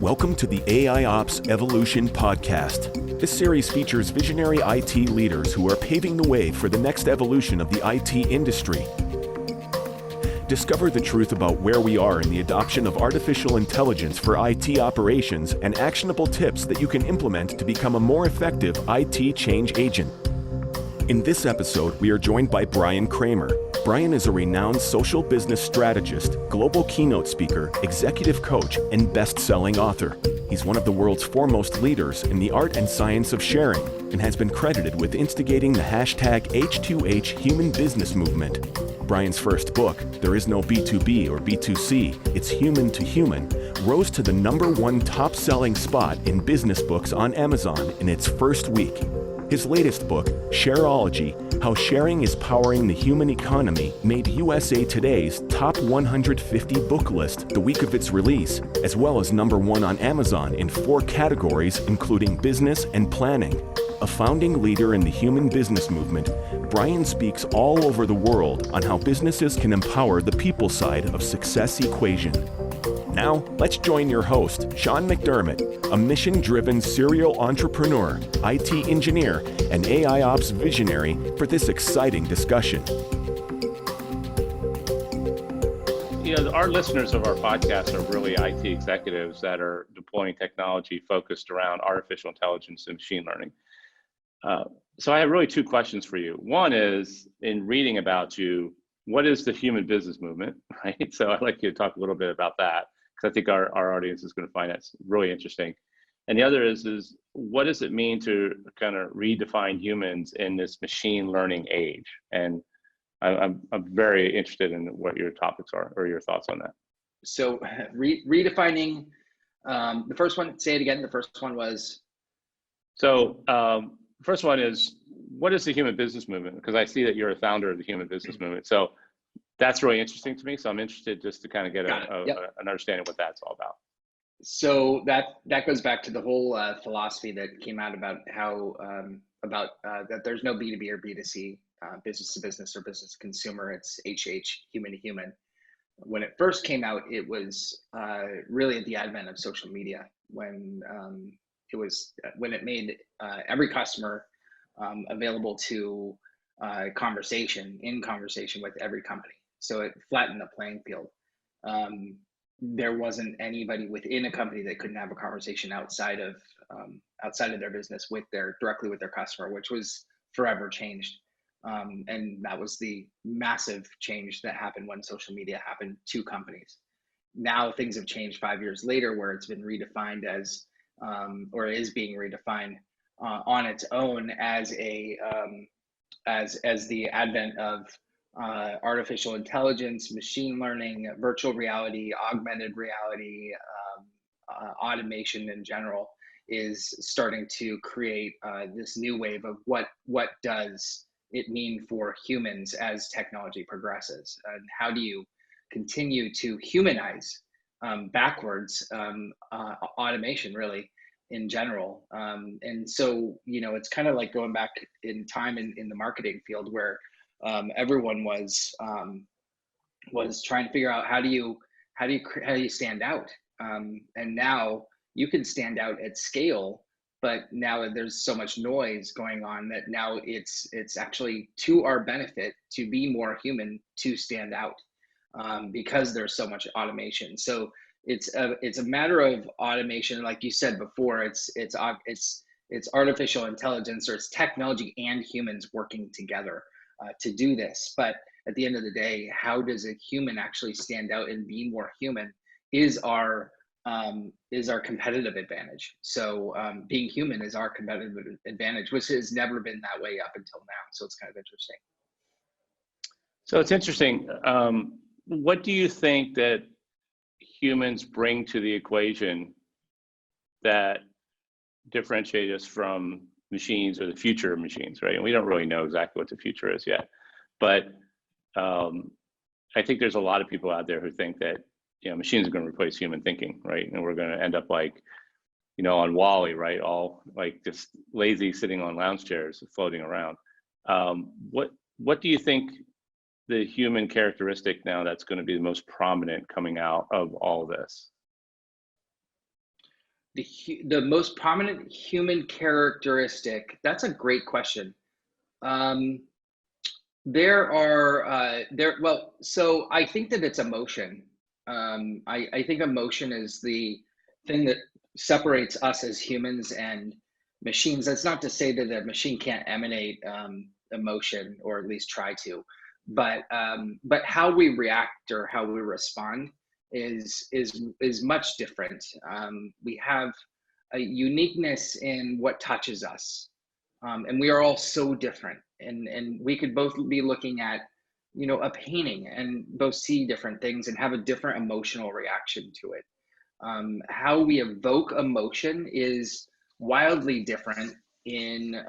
Welcome to the AIOps Evolution Podcast. This series features visionary IT leaders who are paving the way for the next evolution of the IT industry. Discover the truth about where we are in the adoption of artificial intelligence for IT operations and actionable tips that you can implement to become a more effective IT change agent. In this episode, we are joined by Bryan Kramer. Bryan is a renowned social business strategist, global keynote speaker, executive coach, and best-selling author. He's one of the world's foremost leaders in the art and science of sharing and has been credited with instigating the hashtag H2H human business movement. Bryan's first book, There Is No B2B or B2C, It's Human to Human, rose to the #1 top-selling spot in business books on Amazon in its first week. His latest book, Shareology, How Sharing is Powering the Human Economy, made USA Today's top 150 book list the week of its release, as well as #1 on Amazon in 4 categories, including business and planning. A founding leader in the human business movement, Bryan speaks all over the world on how businesses can empower the people side of success equation. Now, let's join your host, Sean McDermott, a mission-driven serial entrepreneur, IT engineer, and AIOps visionary for this exciting discussion. You know, our listeners of our podcast are really IT executives that are deploying technology focused around artificial intelligence and machine learning. So I have really 2 questions for you. One is, in reading about you, what is the human business movement, right? So I'd like you to talk a little bit about that, because I think our audience is going to find that really interesting. And the other is what does it mean to kind of redefine humans in this machine learning age? And I'm very interested in what your topics are or your thoughts on that. So redefining, the first one, say it again. The first one was? So first one is, what is the human business movement? Because I see that you're a founder of the human business movement. So that's really interesting to me. So I'm interested just to kind of get an understanding of what that's all about. So that goes back to the whole philosophy that came out about how that there's no B2B or B2C, business to business or business to consumer. It's HH, human to human. When it first came out, it was really at the advent of social media, when it made every customer available to conversation with every company. So it flattened the playing field. There wasn't anybody within a company that couldn't have a conversation outside of their business directly with their customer, which was forever changed. And that was the massive change that happened when social media happened to companies. Now things have changed 5 years later, where it's been redefined as, or is being redefined on its own as as the advent of artificial intelligence, machine learning, virtual reality, augmented reality, automation in general is starting to create this new wave of what does it mean for humans as technology progresses, and how do you continue to humanize backwards automation really in general. And so, you know, it's kind of like going back in time in the marketing field, where everyone was trying to figure out how do you stand out, and now you can stand out at scale, but now there's so much noise going on that now it's actually to our benefit to be more human, to stand out, because there's so much automation. So it's a matter of automation, like you said before. It's artificial intelligence, or it's technology and humans working together to do this. But at the end of the day, how does a human actually stand out and be more human is our competitive advantage. So being human is our competitive advantage, which has never been that way up until now. So it's kind of interesting. So it's interesting. What do you think that humans bring to the equation that differentiate us from machines, or the future of machines, right? And we don't really know exactly what the future is yet, but I think there's a lot of people out there who think that, you know, machines are going to replace human thinking, right? And we're going to end up like, you know, on Wall-E, right? All like just lazy, sitting on lounge chairs, floating around. What do you think the human characteristic now that's going to be the most prominent coming out of all of this? the most prominent human characteristic. That's a great question. There are well, so I think that it's emotion. I think emotion is the thing that separates us as humans and machines. That's not to say that a machine can't emanate emotion, or at least try to, but how we react or how we respond is much different. We have a uniqueness in what touches us, and we are all so different. And we could both be looking at, a painting and both see different things and have a different emotional reaction to it. How we evoke emotion is wildly different in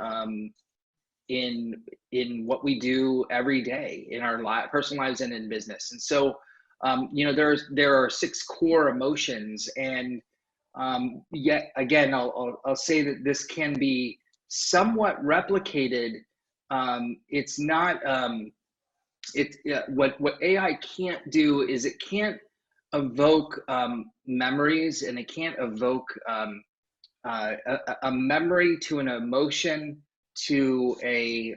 what we do every day in our personal lives and in business. And so, there are 6 core emotions, and yet again, I'll say that this can be somewhat replicated. It's not. What AI can't do is it can't evoke memories, and it can't evoke a memory to an emotion, to a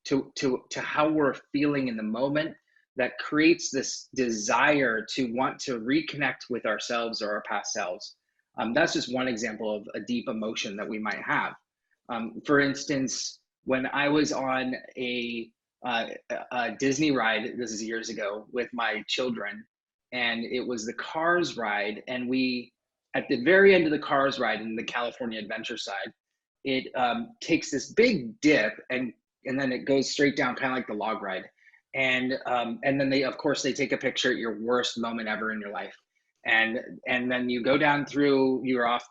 to how we're feeling in the moment, that creates this desire to want to reconnect with ourselves or our past selves. That's just one example of a deep emotion that we might have. For instance, when I was on a Disney ride, this is years ago, with my children, and it was the Cars ride, and we, at the very end of the Cars ride in the California Adventure side, it takes this big dip, and then it goes straight down, kind of like the log ride. And then they, of course, they take a picture at your worst moment ever in your life. And then you go down through, you're off,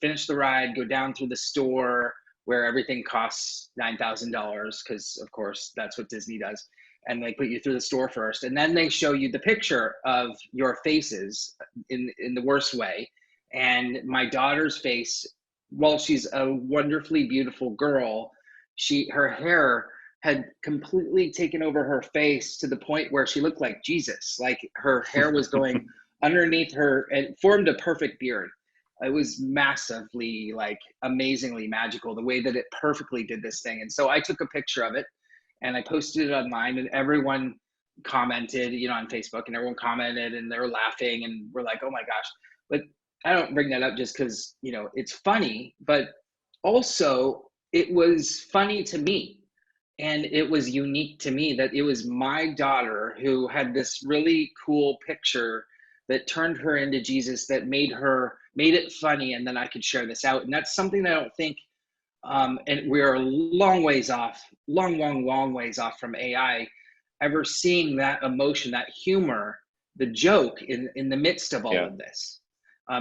finish the ride, go down through the store where everything costs $9,000, because of course that's what Disney does. And they put you through the store first, and then they show you the picture of your faces in the worst way. And my daughter's face, while she's a wonderfully beautiful girl, her hair had completely taken over her face to the point where she looked like Jesus. Like, her hair was going underneath her and formed a perfect beard. It was massively, like, amazingly magical, the way that it perfectly did this thing. And so I took a picture of it and I posted it online, and everyone commented, on Facebook, and everyone commented, and they were laughing, and we're like, oh my gosh. But I don't bring that up just because, it's funny, but also it was funny to me. And it was unique to me that it was my daughter who had this really cool picture that turned her into Jesus, that made it funny, and then I could share this out. And that's something that I don't think, and we're a long ways off from AI ever seeing that emotion, that humor, the joke in the midst of all of this.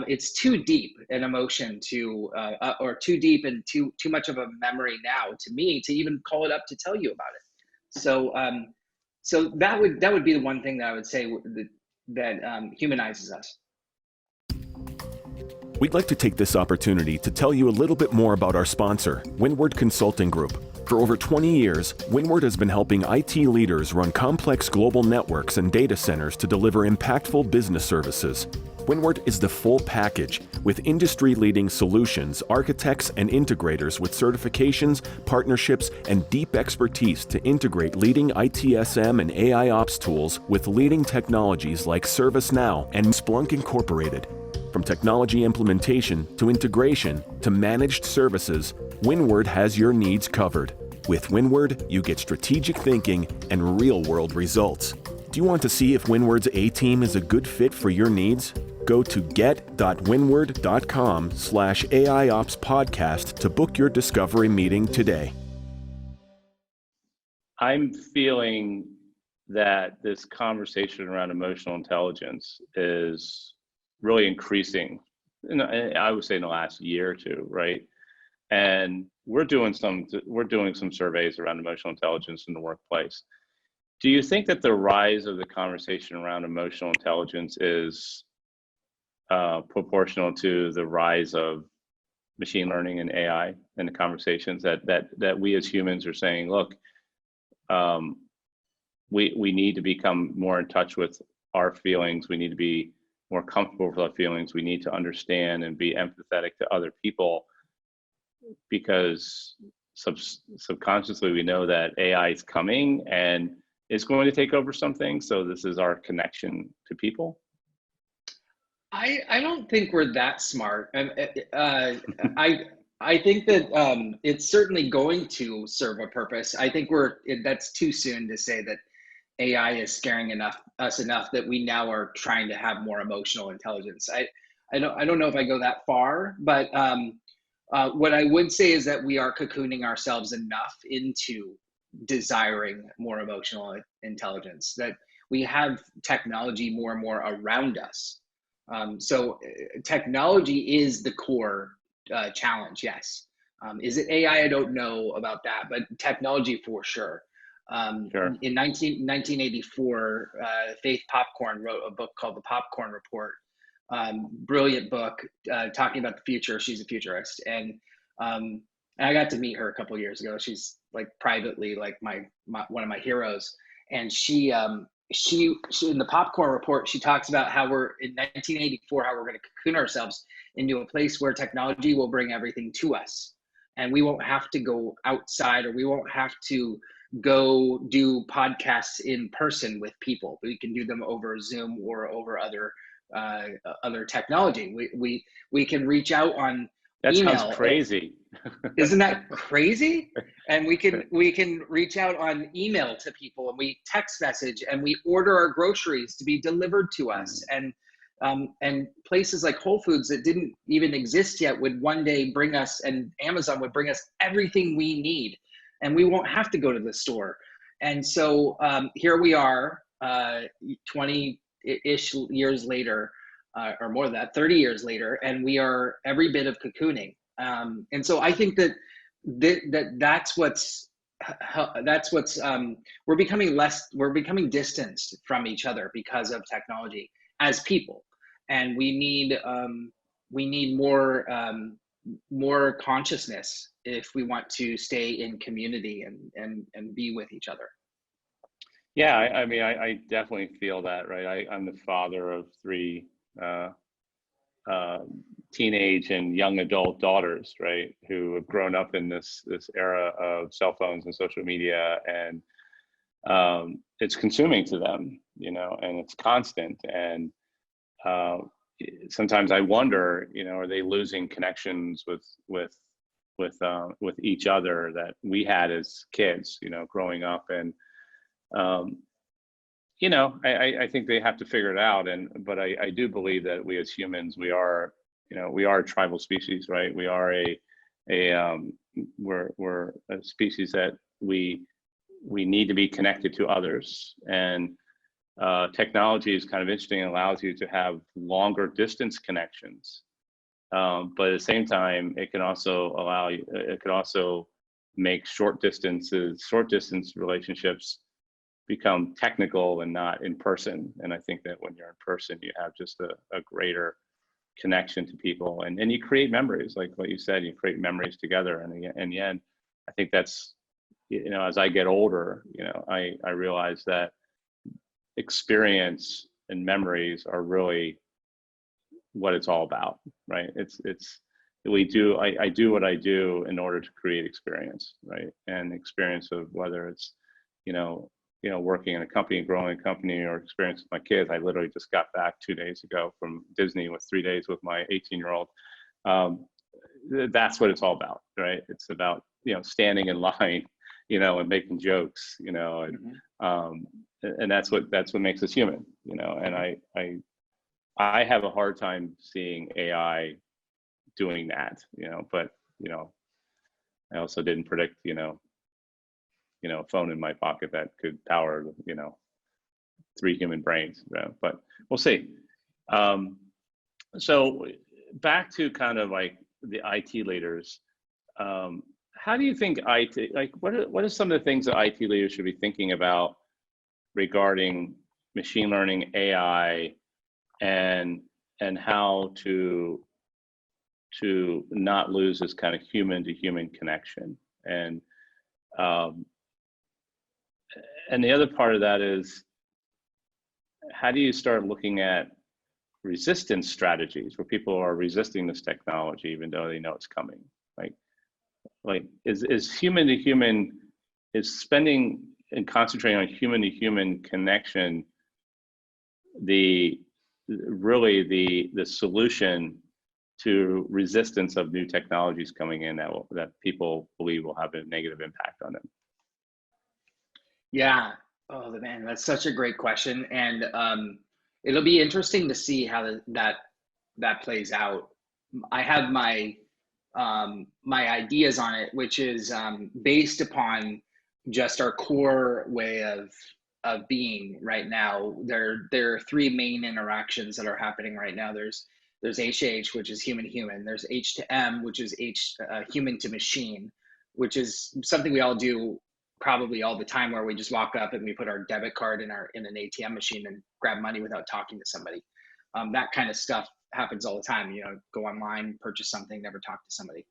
It's too deep an emotion to, or too deep and too much of a memory now to me to even call it up to tell you about it. So, so that would be the one thing that I would say that humanizes us. We'd like to take this opportunity to tell you a little bit more about our sponsor, Windward Consulting Group. For over 20 years, Windward has been helping IT leaders run complex global networks and data centers to deliver impactful business services. Windward is the full package with industry-leading solutions, architects and integrators with certifications, partnerships, and deep expertise to integrate leading ITSM and AIOps tools with leading technologies like ServiceNow and Splunk Incorporated. From technology implementation to integration to managed services, Windward has your needs covered. With Windward, you get strategic thinking and real-world results. Do you want to see if Windward's A-team is a good fit for your needs? Go to get.windward.com/AIOps podcast to book your discovery meeting today. I'm feeling that this conversation around emotional intelligence is really increasing, I would say, in the last year or two, right? And we're doing some surveys around emotional intelligence in the workplace. Do you think that the rise of the conversation around emotional intelligence is proportional to the rise of machine learning and AI in the conversations that we as humans are saying, look, we need to become more in touch with our feelings. We need to be more comfortable with our feelings, we need to understand and be empathetic to other people, because subconsciously we know that AI is coming and is going to take over some things. So this is our connection to people. I don't think we're that smart. I think that it's certainly going to serve a purpose. I think that's too soon to say that AI is scaring us enough that we now are trying to have more emotional intelligence. I don't know if I go that far, but what I would say is that we are cocooning ourselves enough into desiring more emotional intelligence, that we have technology more and more around us. So technology is the core challenge, yes. Is it AI? I don't know about that, but technology for sure. Sure. In 1984, Faith Popcorn wrote a book called The Popcorn Report. Brilliant book talking about the future. She's a futurist, and I got to meet her a couple of years ago. She's like privately like my one of my heroes, and she in the Popcorn Report, she talks about how we're in 1984, how we're going to cocoon ourselves into a place where technology will bring everything to us, and we won't have to go outside, or we won't have to go do podcasts in person with people. We can do them over Zoom or over other technology. We can reach out on That email. sounds crazy. Isn't that crazy? And we can reach out on email to people, and we text message, and we order our groceries to be delivered to us. And places like Whole Foods that didn't even exist yet would one day bring us, and Amazon would bring us everything we need, and we won't have to go to the store. And so here we are, 20-ish years later, or more than that, 30 years later, and we are every bit of cocooning. And so I think that that's what's we're becoming distanced from each other because of technology as people, and we need more consciousness if we want to stay in community and be with each other. Yeah, I mean, I definitely feel that, right? I'm the father of three teenage and young adult daughters, right, who have grown up in this era of cell phones and social media, and it's consuming to them, and it's constant. And sometimes I wonder, are they losing connections with each other that we had as kids, growing up? And I think they have to figure it out. But I do believe that we as humans, we are a tribal species, right? We are we're a species that we need to be connected to others. And technology is kind of interesting. It allows you to have longer distance connections. But at the same time, it can also make short distance relationships become technical and not in person. And I think that when you're in person, you have just a greater connection to people, and you create memories, like what you said, you create memories together. And in the end, I think that's, as I get older, I realize that experience and memories are really what it's all about, right? I do what I do in order to create experience, right? And experience of whether it's, working in a company, growing a company, or experience with my kids. I literally just got back 2 days ago from Disney with 3 days with my 18-year-old. That's what it's all about, right? It's about, standing in line, and making jokes, and that's what makes us human, and I have a hard time seeing AI doing that, but, I also didn't predict, a phone in my pocket that could power, 3 human brains, but we'll see. So back to kind of like the IT leaders, how do you think IT, like what are some of the things that IT leaders should be thinking about regarding machine learning, AI, and how to not lose this kind of human to human connection? And the other part of that is, how do you start looking at resistance strategies where people are resisting this technology even though they know it's coming. Like is human to human, is spending and concentrating on human to human connection really the solution to resistance of new technologies coming in that people believe will have a negative impact on them? Yeah. Oh man, that's such a great question, and it'll be interesting to see how that plays out. I have my my ideas on it, which is based upon just our core way of being right now. There are three main interactions that are happening right now. There's H to H, which is human to human. There's H to M, which is human to machine, which is something we all do probably all the time, where we just walk up and we put our debit card in an ATM machine and grab money without talking to somebody. That kind of stuff happens all the time. You know, go online, purchase something, never talk to somebody.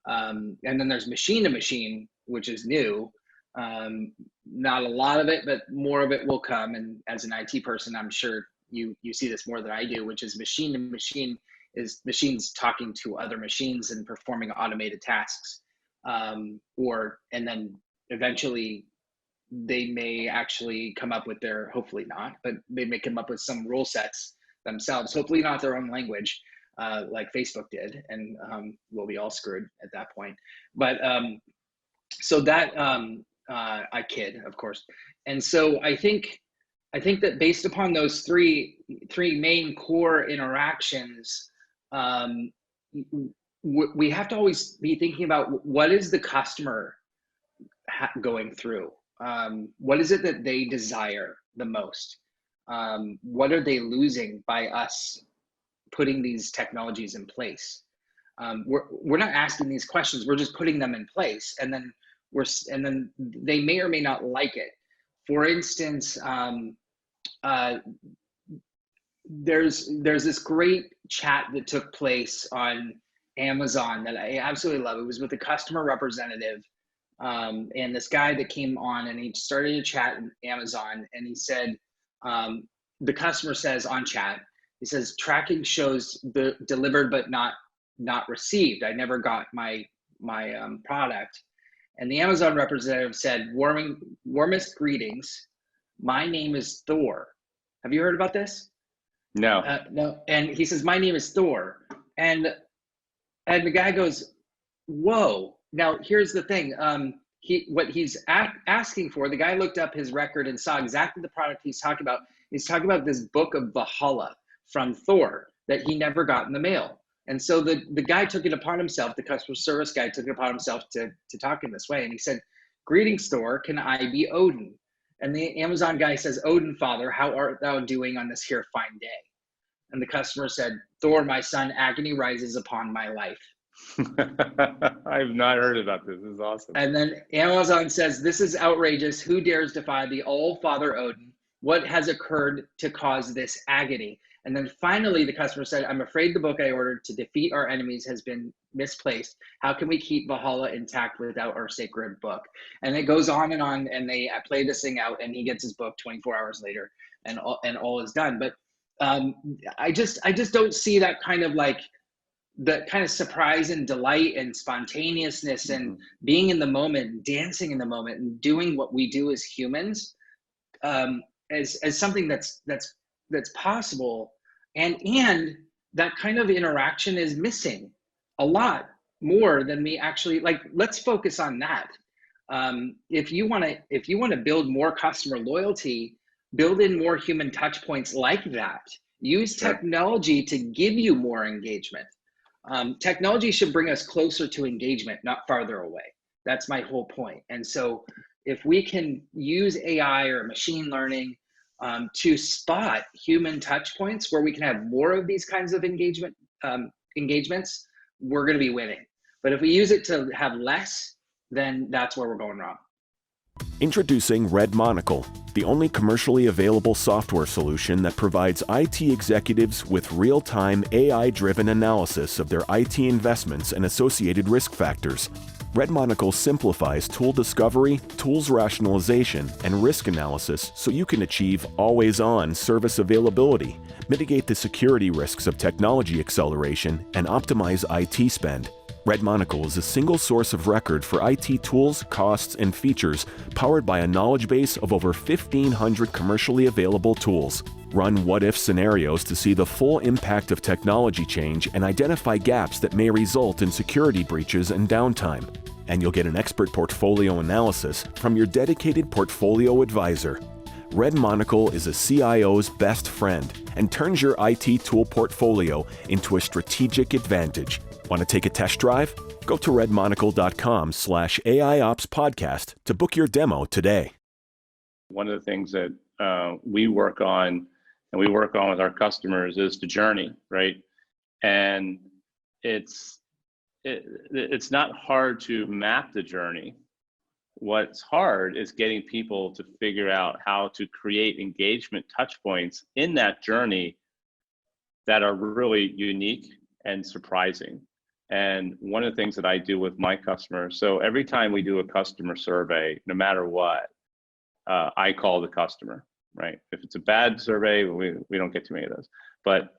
And then there's machine to machine, which is new. Not a lot of it, but more of it will come. And as an IT person, I'm sure you see this more than I do, which is machine to machine is machines talking to other machines and performing automated tasks. And then eventually they may actually come up with hopefully not, but they may come up with some rule sets themselves, hopefully not their own language, like Facebook did, and we'll be all screwed at that point. But so that I kid, of course. And so I think that based upon those three main core interactions, we have to always be thinking about what is the customer going through. What is it that they desire the most? What are they losing by us putting these technologies in place? We're not asking these questions. We're just putting them in place, and then they may or may not like it. For instance, there's this great chat that took place on Amazon that I absolutely love. It was with a customer representative. And this guy that came on and he started a chat in Amazon, and he said, the customer says on chat, he says, tracking shows delivered but not received. I never got my product. And the Amazon representative said, warmest greetings. My name is Thor. Have you heard about this? No. No. And he says, my name is Thor. And the guy goes, whoa. Now, here's the thing. What he's asking for, the guy looked up his record and saw exactly the product he's talking about. He's talking about this book of Valhalla from Thor that he never got in the mail. And so the guy took it upon himself, the customer service guy took it upon himself to talk in this way. And he said, greetings, Thor, can I be Odin? And the Amazon guy says, Odin, father, how art thou doing on this here fine day? And the customer said, Thor, my son, agony rises upon my life. I've not heard about this. This is awesome. And then Amazon says, this is outrageous. Who dares defy the all-father Odin? What has occurred to cause this agony? And then finally, the customer said, I'm afraid the book I ordered to defeat our enemies has been misplaced. How can we keep Valhalla intact without our sacred book? And it goes on, and they play this thing out, and he gets his book 24 hours later, and all is done. But I just don't see that kind of like, the kind of surprise and delight and spontaneousness and being in the moment, dancing in the moment, and doing what we do as humans as something that's possible, and that kind of interaction is missing a lot more than we actually like. Let's focus on that. If you want to build more customer loyalty, build in more human touch points like that. Use technology to give you more engagement. Technology should bring us closer to engagement, not farther away. That's my whole point. And so if we can use AI or machine learning to spot human touch points where we can have more of these kinds of engagements, we're going to be winning. But if we use it to have less, then that's where we're going wrong. Introducing Monocle, the only commercially available software solution that provides IT executives with real-time AI-driven analysis of their IT investments and associated risk factors. Red Monocle simplifies tool discovery, tools rationalization, and risk analysis so you can achieve always-on service availability, mitigate the security risks of technology acceleration, and optimize IT spend. Red Monocle is a single source of record for IT tools, costs, and features powered by a knowledge base of over 1,500 commercially available tools. Run what-if scenarios to see the full impact of technology change and identify gaps that may result in security breaches and downtime. And you'll get an expert portfolio analysis from your dedicated portfolio advisor. Red Monocle is a CIO's best friend and turns your IT tool portfolio into a strategic advantage. Want to take a test drive? Go to redmonocle.com/AIOps podcast to book your demo today. One of the things that we work on and we work on with our customers is the journey, right? And it's not hard to map the journey. What's hard is getting people to figure out how to create engagement touch points in that journey that are really unique and surprising. And one of the things that I do with my customers, so every time we do a customer survey, no matter what, I call the customer, right? If it's a bad survey, we don't get too many of those. But,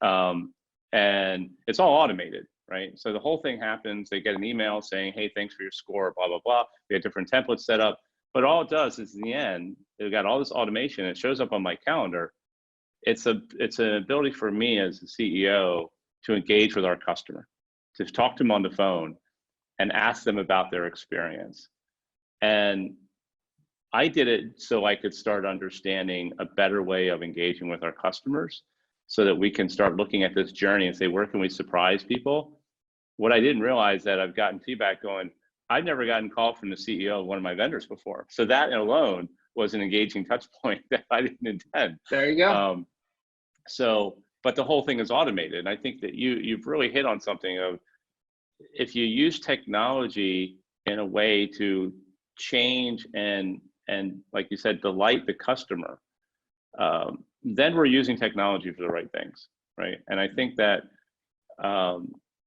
and it's all automated, right? So the whole thing happens, they get an email saying, hey, thanks for your score, blah, blah, blah. We have different templates set up. But all it does is in the end, they've got all this automation, it shows up on my calendar. It's an ability for me as the CEO to engage with our customer, to talk to them on the phone and ask them about their experience. And I did it so I could start understanding a better way of engaging with our customers so that we can start looking at this journey and say, where can we surprise people? What I didn't realize that I've gotten feedback going, I've never gotten called from the CEO of one of my vendors before. So that alone was an engaging touch point that I didn't intend. There you go. But the whole thing is automated. And I think that you've really hit on something of, if you use technology in a way to change and like you said, delight the customer, then we're using technology for the right things, right? And I think that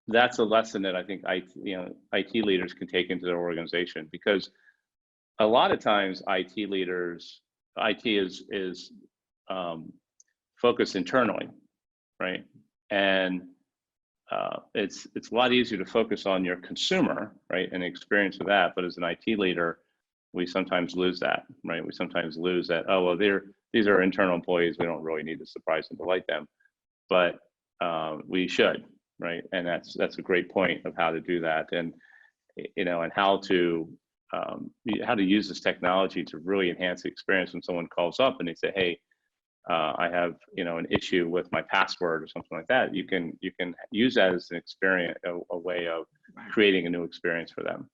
that's a lesson that I think IT leaders can take into their organization, because a lot of times IT is focused internally, right? And it's a lot easier to focus on your consumer, right, and the experience of that. But as an IT leader, we sometimes lose that, right? We sometimes lose that, oh, well, these are internal employees. We don't really need to surprise and delight them, but we should, right? And that's a great point of how to do that, and and how to use this technology to really enhance the experience when someone calls up and they say, hey, I have an issue with my password or something like that. You can use that as an experience, a way of creating a new experience for them.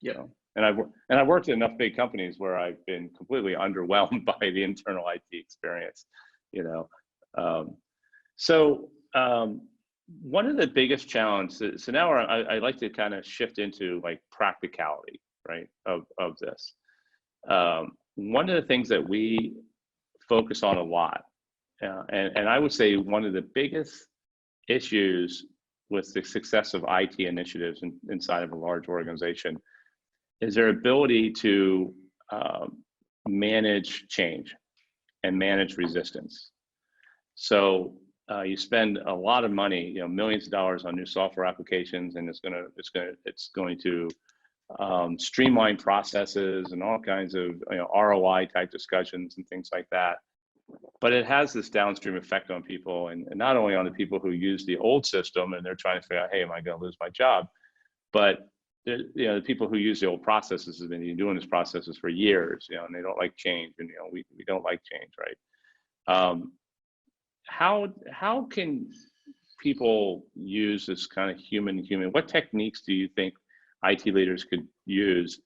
Yeah. And I've worked in enough big companies where I've been completely underwhelmed by the internal IT experience. So one of the biggest challenges. So now I like to kind of shift into like practicality, right, of this. One of the things that we focus on a lot, and I would say one of the biggest issues with the success of IT initiatives inside of a large organization is their ability to manage change and manage resistance. So you spend a lot of money, millions of dollars on new software applications, and it's going to streamline processes and all kinds of ROI type discussions and things like that. But it has this downstream effect on people, and not only on the people who use the old system and they're trying to figure out, hey, am I going to lose my job? But the people who use the old processes have been doing these processes for years, and they don't like change, and we don't like change, right? How can people use this kind of human? What techniques do you think IT leaders could use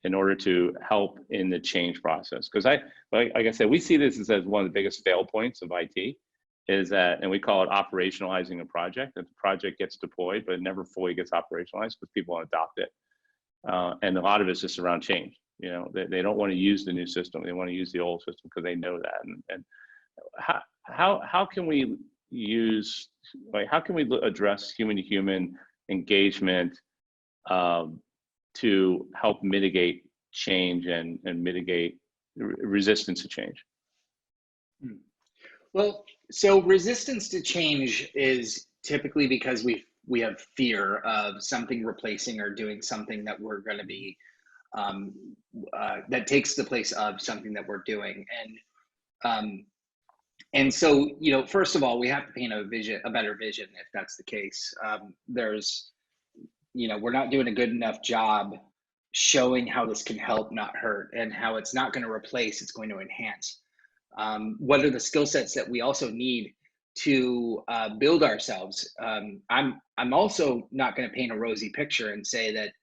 in order to help in the change process? Because like I said, we see this as one of the biggest fail points of IT, is that, and we call it operationalizing a project, that the project gets deployed, but it never fully gets operationalized because people want to adopt it. And a lot of it's just around change. They don't want to use the new system. They want to use the old system because they know that. And how can we use, how can we address human to human engagement to help mitigate change and mitigate resistance to change? Well, so resistance to change is typically because we have fear of something replacing or doing something that we're going to be that takes the place of something that we're doing. And so, you know, first of all, we have to paint a better vision if that's the case. You know, we're not doing a good enough job showing how this can help, not hurt, and how it's not going to replace, it's going to enhance. What are the skill sets that we also need to build ourselves? I'm also not going to paint a rosy picture and say that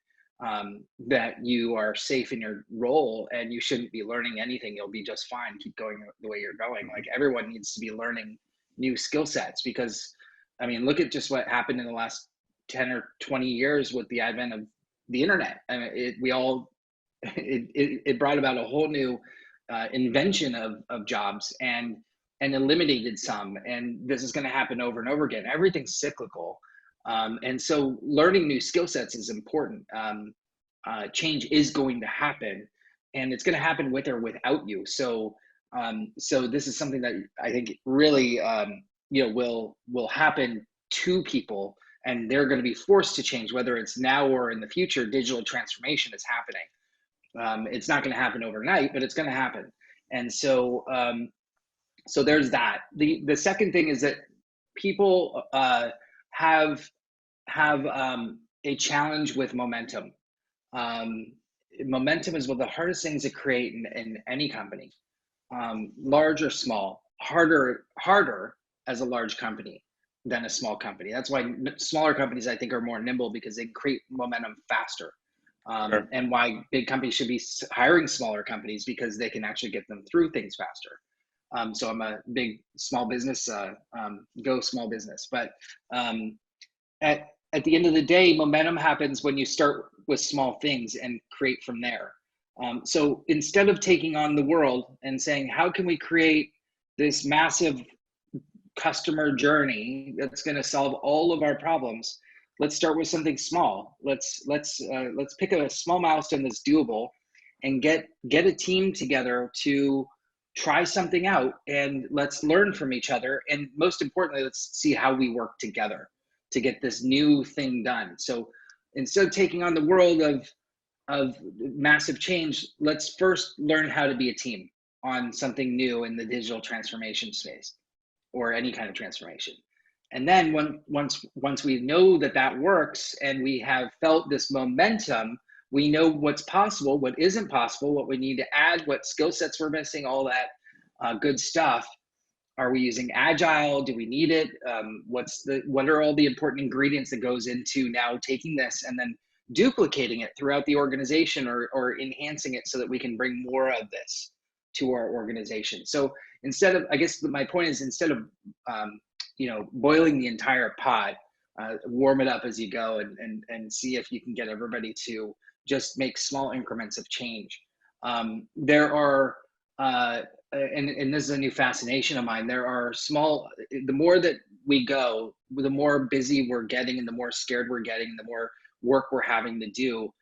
that you are safe in your role and you shouldn't be learning anything. You'll be just fine. Keep going the way you're going. Like, everyone needs to be learning new skill sets, because, I mean, look at just what happened in the last 10 or 20 years with the advent of the internet. I mean, it brought about a whole new invention of jobs and eliminated some. And this is going to happen over and over again. Everything's cyclical. And so learning new skill sets is important. Change is going to happen, and it's going to happen with or without you. So this is something that I think really you know, will happen to people, and they're going to be forced to change, whether it's now or in the future. Digital transformation is happening. It's not going to happen overnight, but it's going to happen. And so so there's that. The second thing is that people have a challenge with momentum. Momentum is one of the hardest things to create in any company, large or small. Harder as a large company than a small company. That's why smaller companies, I think, are more nimble, because they create momentum faster. Sure. And why big companies should be hiring smaller companies, because they can actually get them through things faster. So I'm a big small business, go small business. But at the end of the day, momentum happens when you start with small things and create from there. So instead of taking on the world and saying, how can we create this massive customer journey that's going to solve all of our problems, let's start with something small. Let's pick a small milestone that's doable, and get a team together to try something out, and let's learn from each other. And most importantly, let's see how we work together to get this new thing done. So instead of taking on the world of massive change, let's first learn how to be a team on something new in the digital transformation space, or any kind of transformation. And then once we know that works, and we have felt this momentum, we know what's possible, what isn't possible, what we need to add, what skill sets we're missing, all that good stuff. Are we using agile? Do we need it? What are all the important ingredients that goes into now taking this and then duplicating it throughout the organization, or enhancing it so that we can bring more of this to our organization? So instead of, I guess my point is, instead of you know, boiling the entire pot, warm it up as you go, and see if you can get everybody to just make small increments of change. There are and this is a new fascination of mine. There are the more that we go, the more busy we're getting, and the more scared we're getting, the more work we're having to do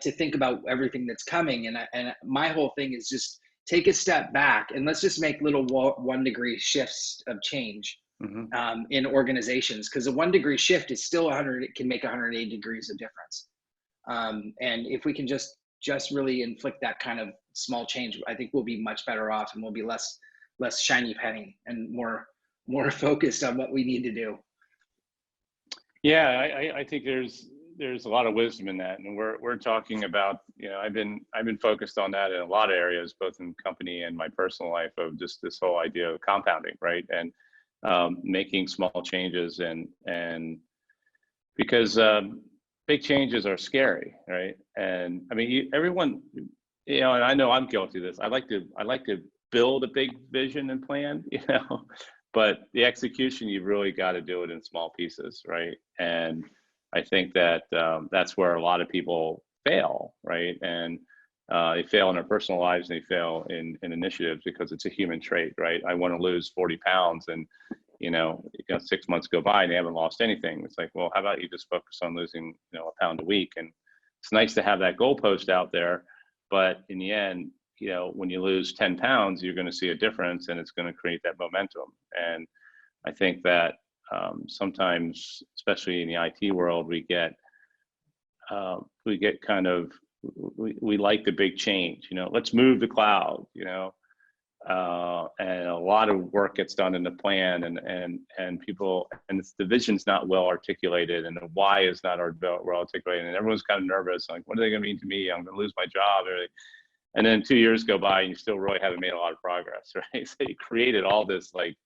to think about everything that's coming. And my whole thing is just take a step back, and let's just make little 1 degree shifts of change in organizations, because a 1 degree shift is still it can make 180 degrees of difference. And if we can just really inflict that kind of small change, I think we'll be much better off, and we'll be less shiny penny and more focused on what we need to do. Yeah, I think there's a lot of wisdom in that, and we're talking about, you know, I've been focused on that in a lot of areas, both in company and my personal life, of just this whole idea of compounding, right? And making small changes, and because big changes are scary, right? And I mean, everyone, you know, and I know I'm guilty of this. I like to build a big vision and plan, you know, but the execution, you've really got to do it in small pieces, right? And I think that that's where a lot of people fail, right? And they fail in their personal lives, and they fail in initiatives, because it's a human trait, right? I want to lose 40 pounds, and you know, 6 months go by and they haven't lost anything. It's like, well, how about you just focus on losing, you know, a pound a week and it's nice to have that goalpost out there, but in the end, you know, when you lose 10 pounds, you're going to see a difference, and it's going to create that momentum. And I think that sometimes, especially in the IT world, we get kind of, we like the big change, you know, let's move the cloud, you know, and a lot of work gets done in the plan, and people, and the vision's not well articulated, and the why is not well articulated, and everyone's kind of nervous, like, what are they going to mean to me? I'm going to lose my job. And then 2 years go by and you still really haven't made a lot of progress, right? So you created all this, like,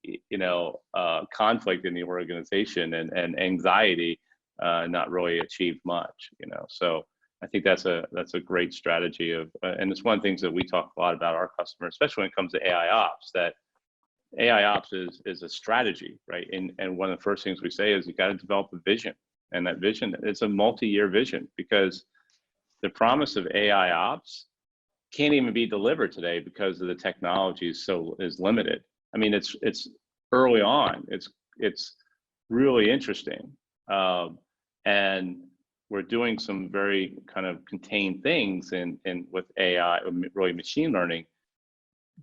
you know, conflict in the organization, and anxiety, not really achieved much, you know. So I think that's a great strategy of, and it's one of the things that we talk a lot about our customers, especially when it comes to AIOps, that AIOps is a strategy, right? And one of the first things we say is you got to develop a vision, and that vision, it's a multi-year vision, because the promise of AIOps can't even be delivered today because of the technology is limited. I mean, it's early on, it's really interesting, and we're doing some very kind of contained things in with AI, really machine learning,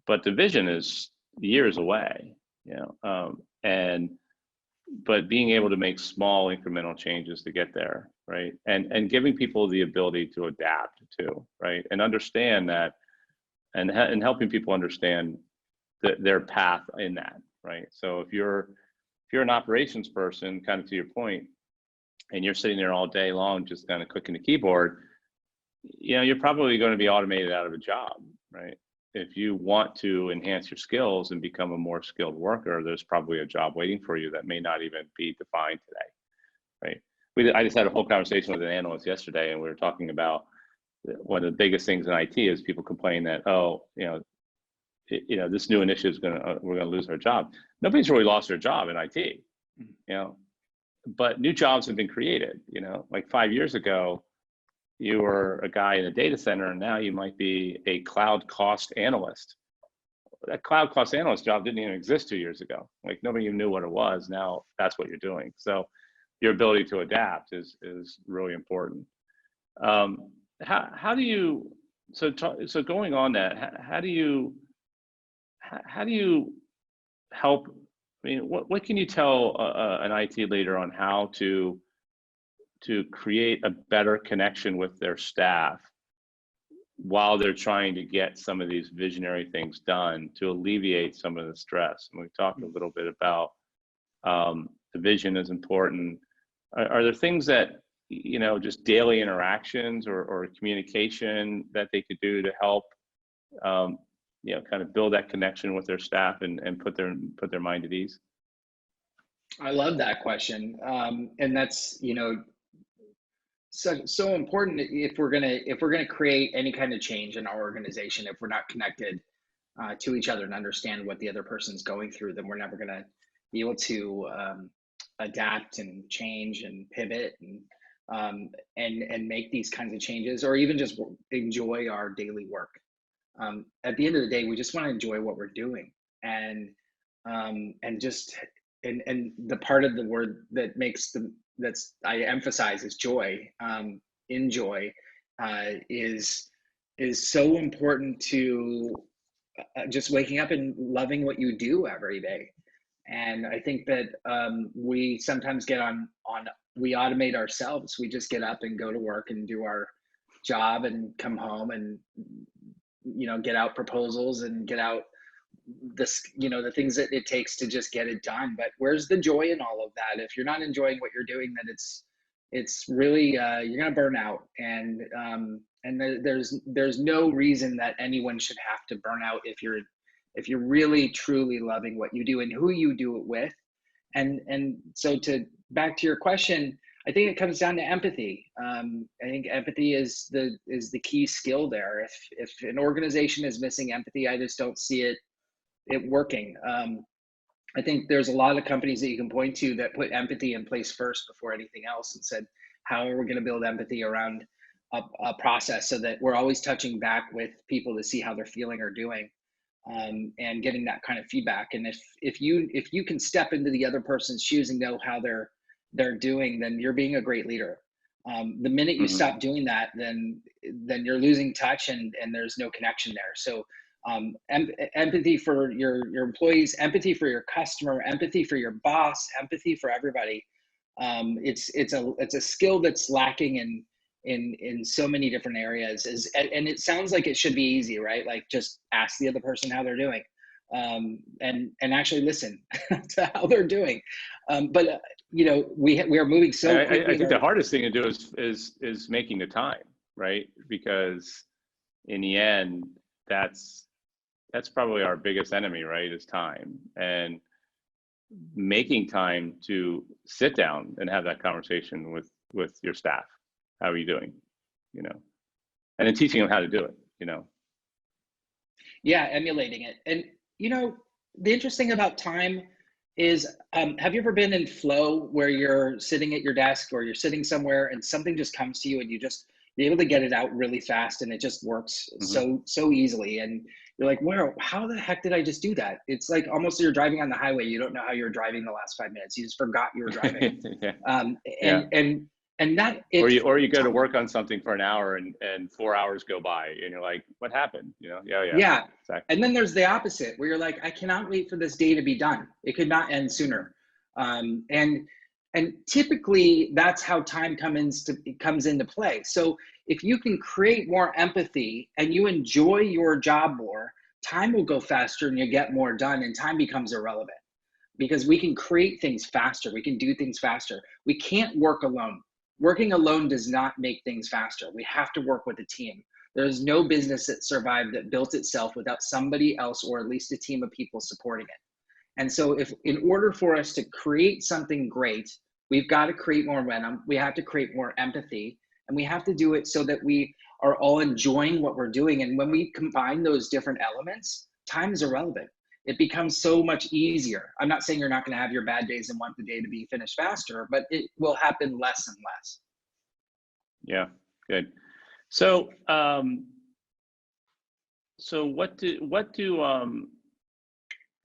but the vision is years away, you know. But being able to make small incremental changes to get there, right? And giving people the ability to adapt to, right? And understand that, and helping people understand their path in that, right? So if you're an operations person, kind of to your point, and you're sitting there all day long just kind of clicking the keyboard, you know, you're probably going to be automated out of a job, right? If you want to enhance your skills and become a more skilled worker, there's probably a job waiting for you that may not even be defined today, right? I just had a whole conversation with an analyst yesterday, and we were talking about one of the biggest things in IT is people complain that, oh, you know, this new initiative is we're gonna lose our job. Nobody's really lost their job in IT, you know, but new jobs have been created. You know, like 5 years ago, you were a guy in a data center, and now you might be a cloud cost analyst. That cloud cost analyst job didn't even exist 2 years ago. Like, nobody even knew what it was. Now that's what you're doing. So your ability to adapt is really important. How do you, so going on that, how do you help? I mean, what can you tell an IT leader on how to create a better connection with their staff while they're trying to get some of these visionary things done to alleviate some of the stress? And we talked a little bit about the vision is important. Are there things that, you know, just daily interactions or communication that they could do to help, you know, kind of build that connection with their staff and put their mind at ease? I love that question, and that's, you know, so important. If we're gonna create any kind of change in our organization, if we're not connected to each other and understand what the other person's going through, then we're never gonna be able to adapt and change and pivot and make these kinds of changes, or even just enjoy our daily work. At the end of the day, we just want to enjoy what we're doing, and just and the part of the word that makes that's I emphasize is joy. Enjoy is so important to just waking up and loving what you do every day. And I think that we sometimes get we automate ourselves. We just get up and go to work and do our job and come home and, you know, get out proposals and get out this, you know, the things that it takes to just get it done. But where's the joy in all of that? If you're not enjoying what you're doing, then it's really you're gonna burn out. And there's no reason that anyone should have to burn out if you're really truly loving what you do and who you do it with. And so back to your question, I think it comes down to empathy. I think empathy is the key skill there. If an organization is missing empathy, I just don't see it working. I think there's a lot of companies that you can point to that put empathy in place first before anything else, and said, how are we going to build empathy around a process so that we're always touching back with people to see how they're feeling or doing, and getting that kind of feedback. And if you can step into the other person's shoes and know how they're doing, then you're being a great leader. The minute you Mhm. stop doing that, then you're losing touch, and there's no connection there. So empathy for your employees, empathy for your customer, empathy for your boss, empathy for everybody. It's a skill that's lacking in so many different areas. And it sounds like it should be easy, right? Like just ask the other person how they're doing, and actually listen to how they're doing. But we are moving so quickly I in think our. the hardest thing to do is making the time, right? Because in the end, that's probably our biggest enemy, right? Is time, and making time to sit down and have that conversation with your staff. How are you doing? And then teaching them how to do it. Yeah, emulating it. And the interesting about time is, have you ever been in flow where you're sitting at your desk or you're sitting somewhere and something just comes to you and you're able to get it out really fast and it just works Hmm. so easily, and you're like, wow, how the heck did I just do that? It's like almost you're driving on the highway. You don't know how you were driving the last 5 minutes. You just forgot you were driving. Yeah, Um, yeah. and and and that Or it's you go to work on something for an hour and 4 hours go by and you're like, what happened? Yeah, Yeah. exactly. And then there's the opposite where you're like, I cannot wait for this day to be done. It could not end sooner. And typically that's how time comes into play. So if you can create more empathy and you enjoy your job more, time will go faster and you get more done, and time becomes irrelevant because we can create things faster. We can do things faster. We can't work alone. Working alone does not make things faster. We have to work with a team. There's no business that survived that built itself without somebody else or at least a team of people supporting it. And so if in order for us to create something great, we've got to create more momentum. We have to create more empathy, and we have to do it so that we are all enjoying what we're doing. And when we combine those different elements, time is irrelevant. It becomes so much easier. I'm not saying you're not going to have your bad days and want the day to be finished faster, but it will happen less and less. Yeah, good. So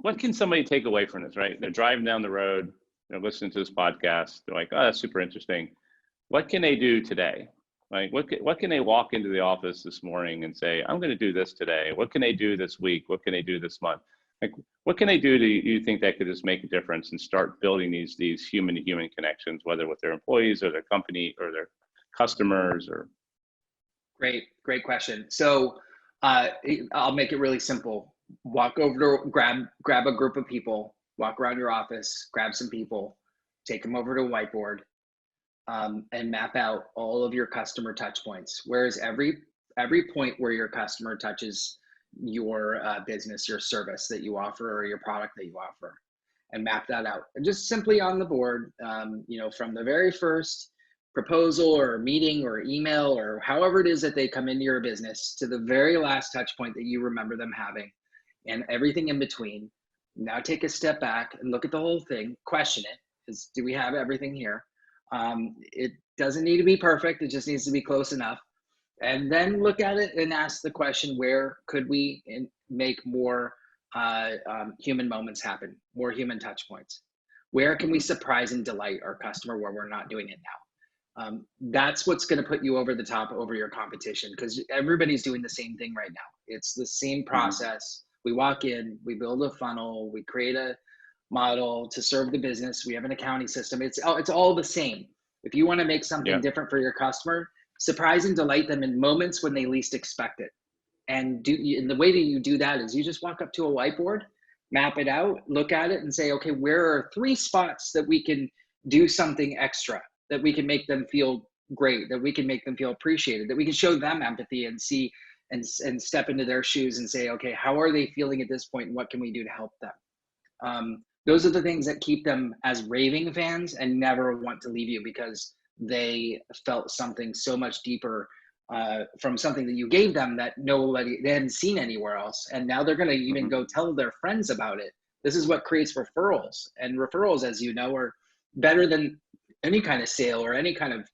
what can somebody take away from this, right? They're driving down the road, they're listening to this podcast, they're like, oh, that's super interesting. What can they do today? Like, what can they walk into the office this morning and say, I'm going to do this today? What can they do this week? What can they do this month? Like, what can they do you think that could just make a difference and start building these human to human connections, whether with their employees or their company or their customers or. Great question. So I'll make it really simple. Walk over to grab a group of people, walk around your office, grab some people, take them over to a whiteboard, and map out all of your customer touch points. Whereas every point where your customer touches your business, your service that you offer, or your product that you offer, and map that out. And just simply on the board, from the very first proposal or meeting or email or however it is that they come into your business to the very last touch point that you remember them having, and everything in between. Now take a step back and look at the whole thing, question it. Do we have everything here? It doesn't need to be perfect. It just needs to be close enough. And then look at it and ask the question, where could we make more human moments happen, more human touch points? Where can we surprise and delight our customer where we're not doing it now? That's what's going to put you over the top over your competition, because everybody's doing the same thing right now. It's the same process. We walk in, we build a funnel, we create a model to serve the business. We have an accounting system. It's all the same. If you want to make something different for your customer, surprise and delight them in moments when they least expect it. And the way that you do that is you just walk up to a whiteboard, map it out, look at it and say, okay, where are 3 spots that we can do something extra, that we can make them feel great, that we can make them feel appreciated, that we can show them empathy and see and step into their shoes and say, okay, how are they feeling at this point and what can we do to help them? Those are the things that keep them as raving fans and never want to leave you, because they felt something so much deeper from something that you gave them that they hadn't seen anywhere else. And now they're going to even go tell their friends about it. This is what creates referrals. And referrals, as you know, are better than any kind of sale or any kind of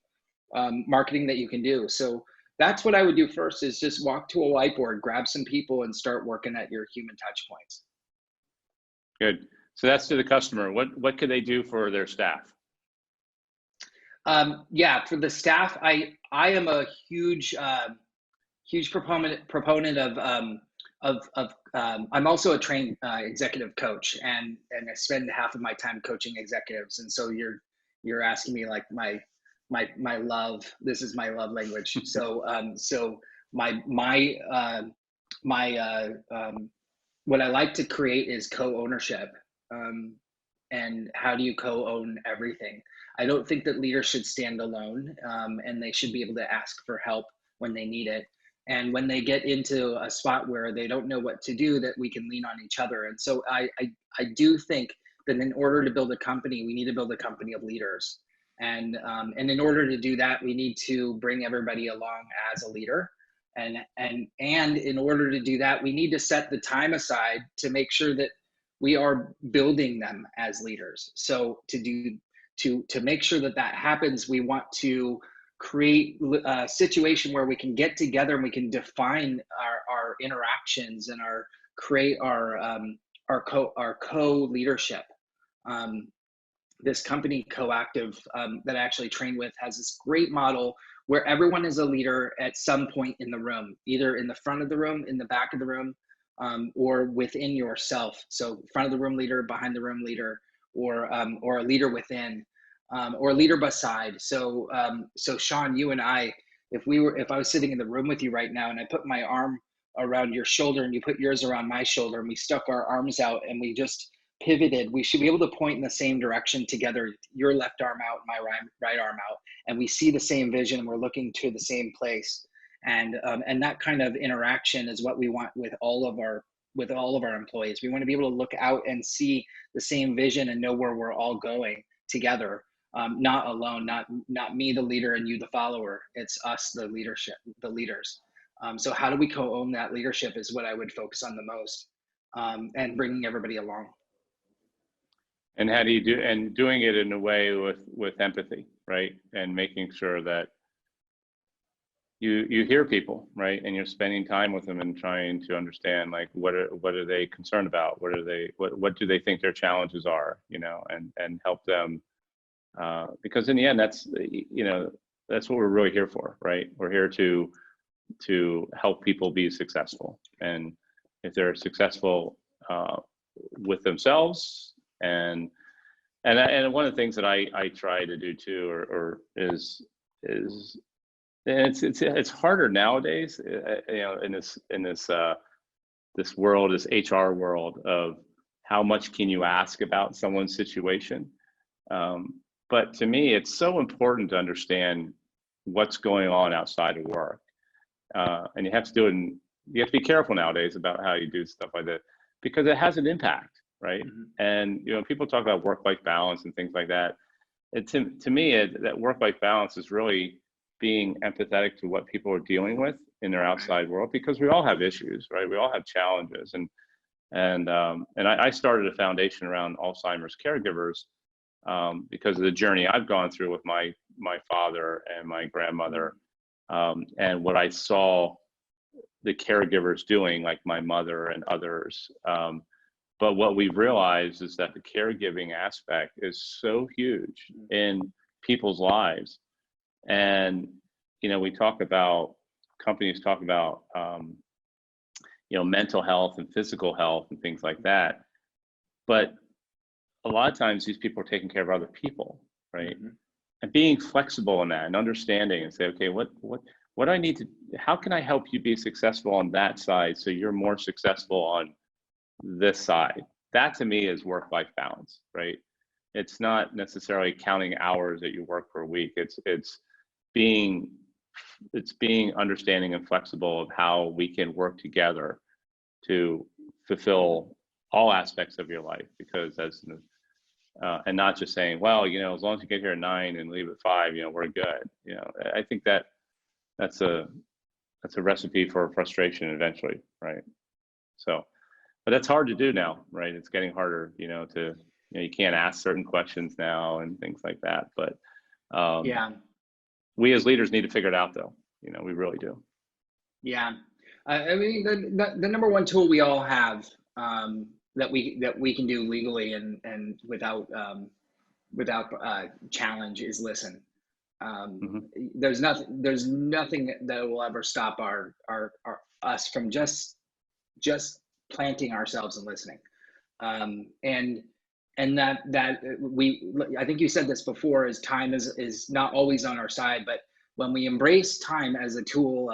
marketing that you can do. So that's what I would do first, is just walk to a whiteboard, grab some people and start working at your human touch points. Good. So that's to the customer. What could they do for their staff? Yeah, for the staff, I am a huge proponent of I'm also a trained executive coach, and I spend half of my time coaching executives. And so you're asking me like my love. This is my love language. So my what I like to create is co-ownership. And how do you co-own everything? I don't think that leaders should stand alone, and they should be able to ask for help when they need it. And when they get into a spot where they don't know what to do, that we can lean on each other. And so I do think that in order to build a company, we need to build a company of leaders. And in order to do that, we need to bring everybody along as a leader. And in order to do that, we need to set the time aside to make sure that we are building them as leaders. So to make sure that that happens, we want to create a situation where we can get together and we can define our interactions and create our co-leadership. This company Coactive that I actually trained with has this great model where everyone is a leader at some point in the room, either in the front of the room, in the back of the room, or within yourself. So front of the room leader, behind the room leader, or a leader within, or a leader beside. So Sean, you and I, if I was sitting in the room with you right now and I put my arm around your shoulder and you put yours around my shoulder and we stuck our arms out and we just pivoted, we should be able to point in the same direction together, your left arm out, my right arm out, and we see the same vision and we're looking to the same place. And that kind of interaction is what we want with all of our employees. We want to be able to look out and see the same vision and know where we're all going together, not alone, not me the leader and you the follower. It's us the leaders. So how do we co-own that leadership is what I would focus on the most, and bringing everybody along. And how do you do, and doing it in a way with empathy, right? And making sure that you hear people, right? And you're spending time with them and trying to understand, like, what are they concerned about? What do they think their challenges are, and help them, because in the end, that's what we're really here for, right? We're here to help people be successful. And if they're successful with themselves, and one of the things that I try to do too, is and it's harder nowadays, in this world, this HR world, of how much can you ask about someone's situation. But to me, it's so important to understand what's going on outside of work, and you have to be careful nowadays about how you do stuff like that, because it has an impact, right? Mm-hmm. And people talk about work-life balance and things like that. To me, that work-life balance is really being empathetic to what people are dealing with in their outside world, because we all have issues, right? We all have challenges, and I started a foundation around Alzheimer's caregivers, because of the journey I've gone through with my father and my grandmother, and what I saw the caregivers doing, like my mother and others. But what we've realized is that the caregiving aspect is so huge in people's lives. And, companies talk about, mental health and physical health and things like that. But a lot of times these people are taking care of other people, right? Mm-hmm. And being flexible in that and understanding and say, okay, what do I need to, how can I help you be successful on that side so you're more successful on this side? That to me is work-life balance, right? It's not necessarily counting hours that you work per week. It's being understanding and flexible of how we can work together to fulfill all aspects of your life, because and not just saying, well, as long as you get here at 9 and leave at 5, we're good. I think that's a recipe for frustration eventually, right? So, but that's hard to do now, right? It's getting harder, you can't ask certain questions now and things like that. But yeah, we as leaders need to figure it out, though. We really do. Yeah, I mean, the number one tool we all have, that we can do legally and without challenge, is listen. There's nothing that will ever stop us from just planting ourselves and listening. And that I think you said this before, is time is not always on our side, but when we embrace time as a tool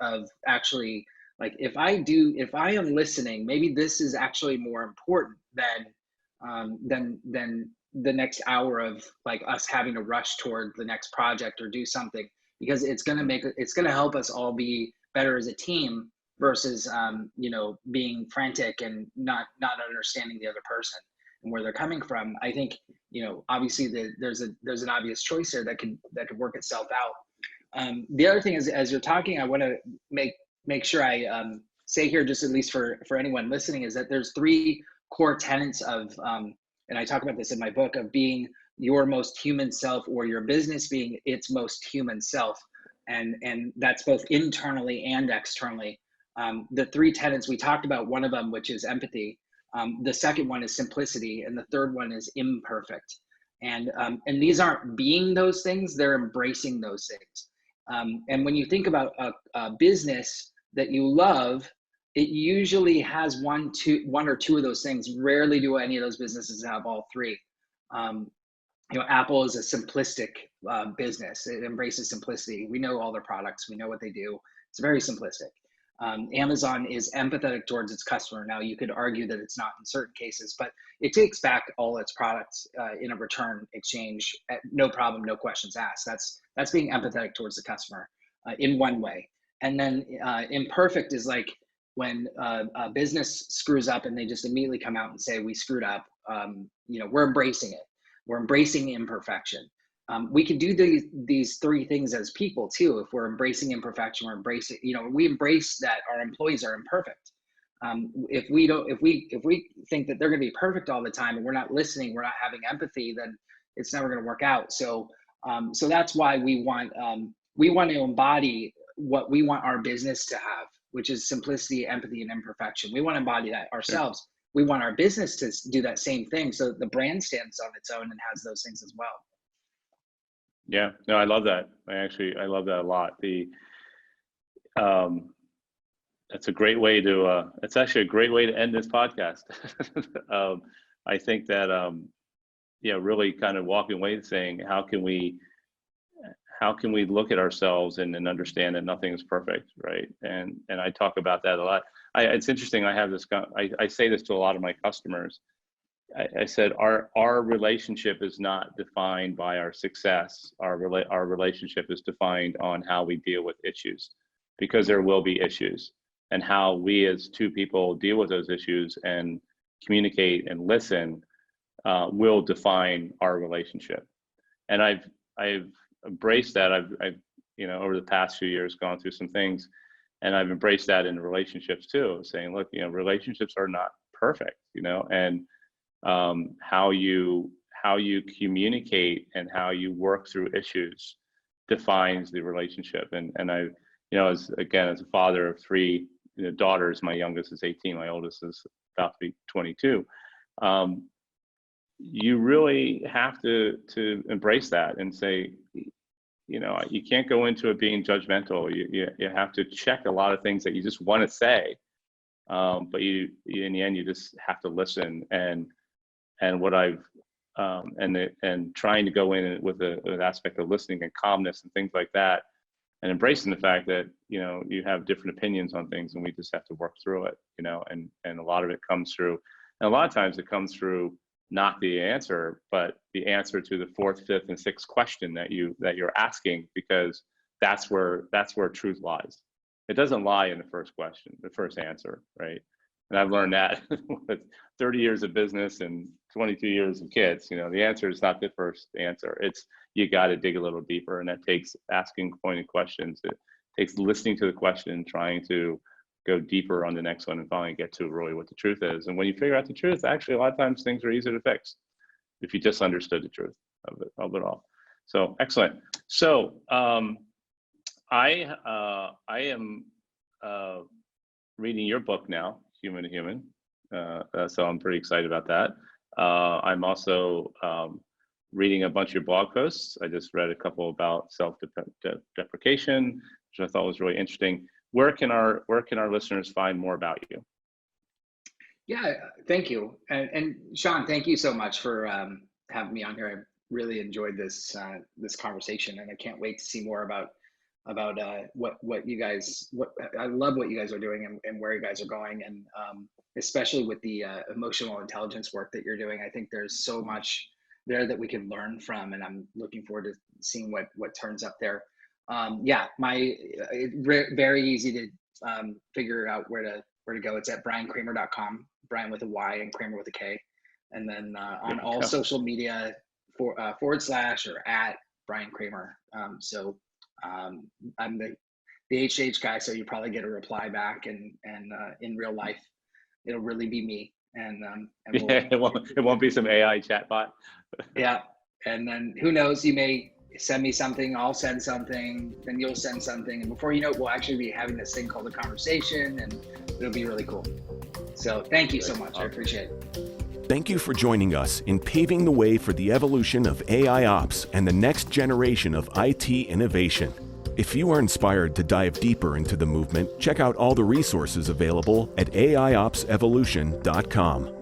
of actually, like, if I am listening, maybe this is actually more important than the next hour of, like, us having to rush toward the next project or do something, because it's going to help us all be better as a team versus being frantic and not understanding the other person and where they're coming from. I think, obviously there's an obvious choice there that could work itself out. The other thing is, as you're talking, I want to make sure I say here, just at least for anyone listening, is that there's 3 core tenets of, and I talk about this in my book, of being your most human self, or your business being its most human self. And that's both internally and externally. The 3 tenets we talked about, one of them, which is empathy. The second one is simplicity. And the third one is imperfect. And these aren't being those things, they're embracing those things. And when you think about a business that you love, it usually has one or two of those things. Rarely do any of those businesses have all 3. Apple is a simplistic business. It embraces simplicity. We know all their products. We know what they do. It's very simplistic. Amazon is empathetic towards its customer. Now, you could argue that it's not in certain cases, but it takes back all its products in a return exchange, no problem, no questions asked. That's being empathetic towards the customer in one way. And then imperfect is like when a business screws up and they just immediately come out and say, we screwed up. We're embracing it. We're embracing imperfection. We can do these 3 things as people too. If we're embracing imperfection, we embrace that our employees are imperfect. If we think that they're going to be perfect all the time and we're not listening, we're not having empathy, then it's never going to work out. So that's why we want to embody what we want our business to have, which is simplicity, empathy, and imperfection. We want to embody that ourselves. Sure. We want our business to do that same thing, so the brand stands on its own and has those things as well. Yeah, no, I love that. I love that a lot. That's a great way to, it's actually a great way to end this podcast. I think that, really kind of walking away saying, how can we look at ourselves and understand that nothing is perfect, right? And I talk about that a lot. It's interesting, I have this, I say this to a lot of my customers. I said, our relationship is not defined by our success. Our relationship is defined on how we deal with issues, because there will be issues, and how we as 2 people deal with those issues and communicate and listen will define our relationship. And I've embraced that. I've over the past few years gone through some things, and I've embraced that in relationships too, saying, look, relationships are not perfect, and how you communicate and how you work through issues defines the relationship. And I, as a father of 3 daughters, my youngest is 18, my oldest is about to be 22. You really have to embrace that and say, you can't go into it being judgmental. You have to check a lot of things that you just want to say, but you in the end you just have to listen. And what I've and trying to go in with an aspect of listening and calmness and things like that, and embracing the fact that you have different opinions on things, and we just have to work through it. And a lot of it comes through, and a lot of times it comes through not the answer, but the answer to the 4th, 5th, and 6th question that you're asking, because that's where truth lies. It doesn't lie in the first question, the first answer, right? And I've learned that with 30 years of business and 22 years of kids. The answer is not the first answer. It's, you got to dig a little deeper, and that takes asking pointed questions. It takes listening to the question and trying to go deeper on the next one and finally get to really what the truth is. And when you figure out the truth, actually a lot of times things are easier to fix if you just understood the truth of it all. So excellent. So I am reading your book now, Human to Human. So I'm pretty excited about that. I'm also reading a bunch of your blog posts. I just read a couple about self-deprecation, which I thought was really interesting. Where can our listeners find more about you? Yeah, thank you. And Sean, thank you so much for having me on here. I really enjoyed this conversation, and I can't wait to see more about what you guys, I love what you guys are doing and where you guys are going, and especially with the emotional intelligence work that you're doing. I think there's so much there that we can learn from, and I'm looking forward to seeing what turns up there. Very easy to figure out where to go. It's at bryankramer.com, Bryan with a Y and Kramer with a K. And then on all social media / or at Bryan Kramer. I'm the HH guy, so you probably get a reply back, and in real life, it'll really be me. And it won't be some AI chatbot. Yeah, and then who knows? You may send me something, I'll send something, then you'll send something, and before you know it, we'll actually be having this thing called a conversation, and it'll be really cool. So thank you so much. I appreciate it. Thank you for joining us in paving the way for the evolution of AIOps and the next generation of IT innovation. If you are inspired to dive deeper into the movement, check out all the resources available at AIOpsevolution.com.